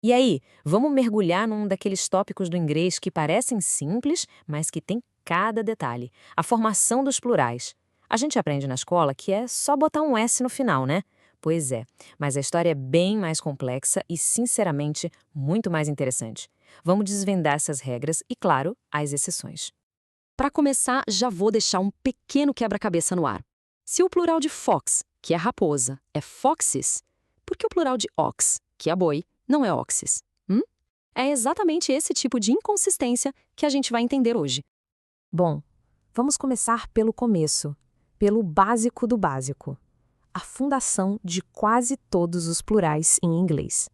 E aí, vamos mergulhar num daqueles tópicos do inglês que parecem simples, mas que tem cada detalhe. A formação dos plurais. A gente aprende na escola que é só botar um S no final, né? Pois é, mas a história é bem mais complexa e, sinceramente, muito mais interessante. Vamos desvendar essas regras e, claro, as exceções. Para começar, já vou deixar um pequeno quebra-cabeça no ar. Se o plural de fox, que é raposa, é foxes, por que o plural de ox, que é boi, não é oxes? É exatamente esse tipo de inconsistência que a gente vai entender hoje. Bom, vamos começar pelo começo, pelo básico do básico. A fundação de quase todos os plurais em inglês.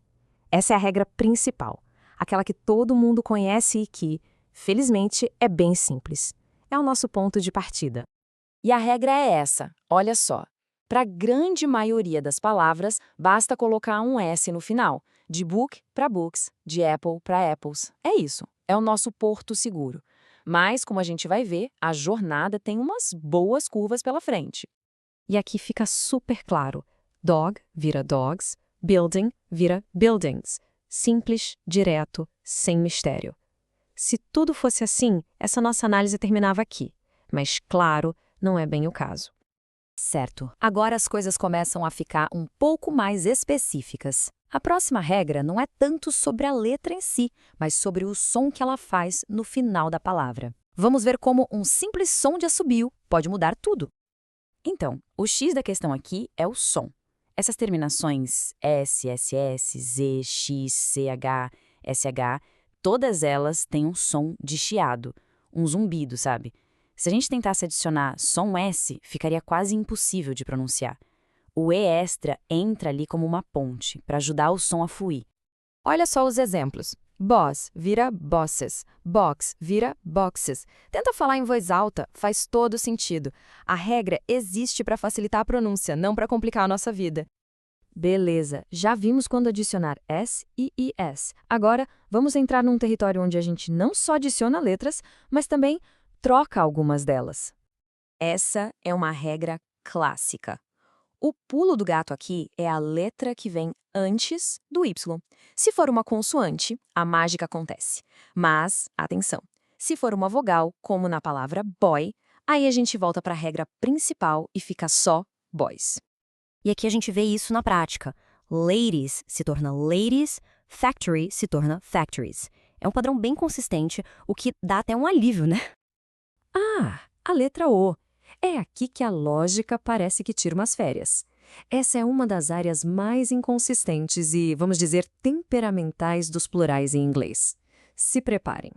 Essa é a regra principal, aquela que todo mundo conhece e que, felizmente, é bem simples. É o nosso ponto de partida. E a regra é essa, olha só. Para a grande maioria das palavras, basta colocar um S no final. De book para books, de apple para apples. É isso, é o nosso porto seguro. Mas, como a gente vai ver, a jornada tem umas boas curvas pela frente. E aqui fica super claro. Dog vira dogs, building vira buildings. Simples, direto, sem mistério. Se tudo fosse assim, essa nossa análise terminava aqui. Mas, claro, não é bem o caso. Certo. Agora as coisas começam a ficar um pouco mais específicas. A próxima regra não é tanto sobre a letra em si, mas sobre o som que ela faz no final da palavra. Vamos ver como um simples som de assobio pode mudar tudo. Então, o X da questão aqui é o som. Essas terminações S, SS, Z, X, CH, SH, todas elas têm um som de chiado, um zumbido, sabe? Se a gente tentasse adicionar som S, ficaria quase impossível de pronunciar. O E extra entra ali como uma ponte, para ajudar o som a fluir. Olha só os exemplos. Boss vira bosses, box vira boxes. Tenta falar em voz alta, faz todo sentido. A regra existe para facilitar a pronúncia, não para complicar a nossa vida. Beleza, já vimos quando adicionar S e IS. Agora, vamos entrar num território onde a gente não só adiciona letras, mas também troca algumas delas. Essa é uma regra clássica. O pulo do gato aqui é a letra que vem antes do Y. Se for uma consoante, a mágica acontece. Mas, atenção, se for uma vogal, como na palavra boy, aí a gente volta para a regra principal e fica só boys. E aqui a gente vê isso na prática. Ladies se torna ladies, factory se torna factories. É um padrão bem consistente, o que dá até um alívio, né? Ah, a letra O. É aqui que a lógica parece que tira umas férias. Essa é uma das áreas mais inconsistentes e, vamos dizer, temperamentais dos plurais em inglês. Se preparem.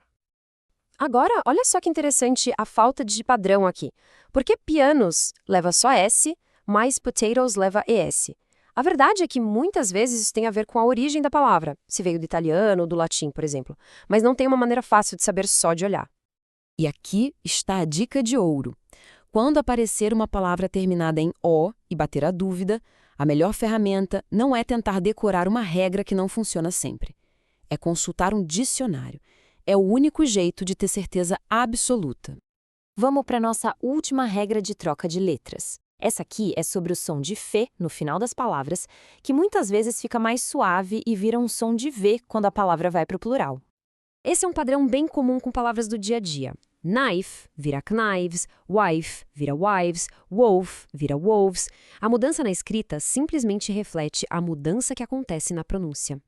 Agora, olha só que interessante a falta de padrão aqui. Porque pianos leva só S, mas potatoes leva ES. A verdade é que muitas vezes isso tem a ver com a origem da palavra, se veio do italiano ou do latim, por exemplo. Mas não tem uma maneira fácil de saber só de olhar. E aqui está a dica de ouro. Quando aparecer uma palavra terminada em O e bater a dúvida, a melhor ferramenta não é tentar decorar uma regra que não funciona sempre. É consultar um dicionário. É o único jeito de ter certeza absoluta. Vamos para a nossa última regra de troca de letras. Essa aqui é sobre o som de F no final das palavras, que muitas vezes fica mais suave e vira um som de V quando a palavra vai para o plural. Esse é um padrão bem comum com palavras do dia a dia. Knife vira knives, wife vira wives, wolf vira wolves. A mudança na escrita simplesmente reflete a mudança que acontece na pronúncia.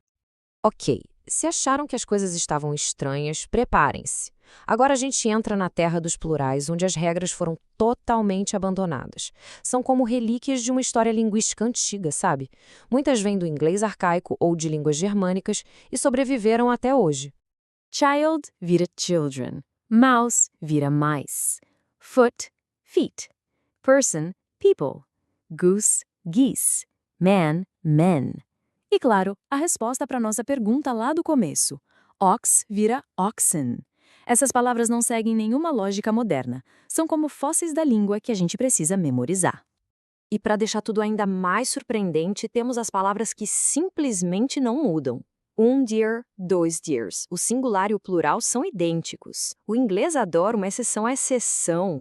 Ok, se acharam que as coisas estavam estranhas, preparem-se. Agora a gente entra na terra dos plurais, onde as regras foram totalmente abandonadas. São como relíquias de uma história linguística antiga, sabe? Muitas vêm do inglês arcaico ou de línguas germânicas e sobreviveram até hoje. Child vira children. Mouse vira mice. Foot, feet. Person, people. Goose, geese. Man, men. E claro, a resposta para nossa pergunta lá do começo. Ox vira oxen. Essas palavras não seguem nenhuma lógica moderna. São como fósseis da língua que a gente precisa memorizar. E para deixar tudo ainda mais surpreendente, temos as palavras que simplesmente não mudam. Um deer, dois deers. O singular e o plural são idênticos. O inglês adora uma exceção à exceção.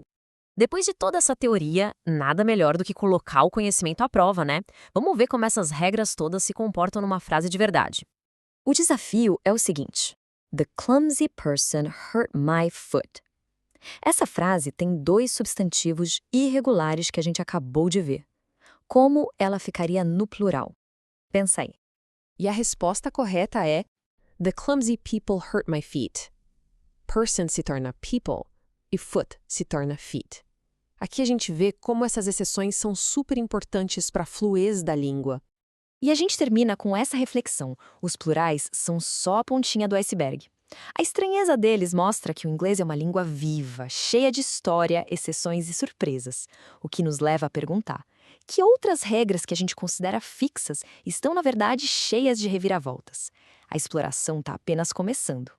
Depois de toda essa teoria, nada melhor do que colocar o conhecimento à prova, né? Vamos ver como essas regras todas se comportam numa frase de verdade. O desafio é o seguinte: The clumsy person hurt my foot. Essa frase tem 2 substantivos irregulares que a gente acabou de ver. Como ela ficaria no plural? Pensa aí. E a resposta correta é The clumsy people hurt my feet. Person se torna people e foot se torna feet. Aqui a gente vê como essas exceções são super importantes para a fluidez da língua. E a gente termina com essa reflexão: os plurais são só a pontinha do iceberg. A estranheza deles mostra que o inglês é uma língua viva, cheia de história, exceções e surpresas, o que nos leva a perguntar: que outras regras que a gente considera fixas estão, na verdade, cheias de reviravoltas? A exploração está apenas começando.